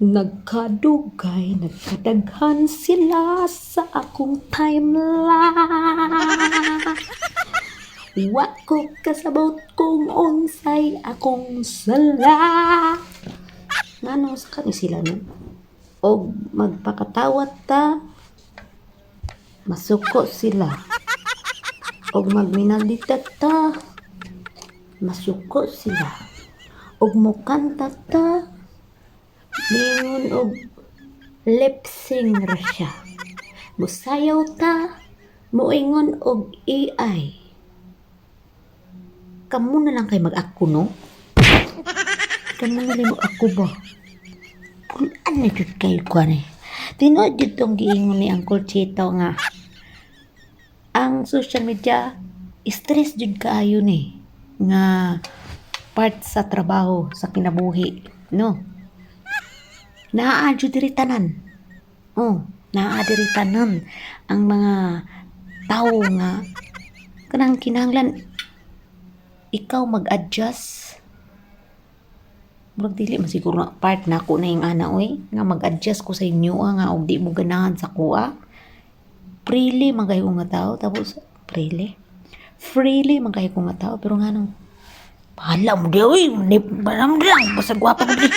Nagkadugay, nagkadaghan sila sa akong timeline. Wa ko kasabot kung unsay akong sala. Ngano sa kani sila no? Og magpakatawat ta, masuko sila. Og magminalitat ta, masuko sila. Og mukanta ta, lingon og lip sing ra siya. Musayaw ta, muingon og AI. Kamu na lang kay mag-ako no? Kamu na lang mag-ako ba? Kulaan na jud kayo ko ni. Tinood jud tong giingon ni Uncle Chito nga ang social media stress jud kaayo ni nga part sa trabaho sa kinabuhi no. Naa jud diri tanan. Oh, naa diri tanan ang mga tao nga kanang kinahanglan ikaw mag-adjust. Murag dili man siguro nga part na ako na yung ana oy nga mag-adjust ko sa inyo nga og di mo ganahan sa kuha. Freely man kayo nga tao tapos freely man kayo nga tao pero nganong bahala mo di oy, bahala mo lang basta gwapa mo di.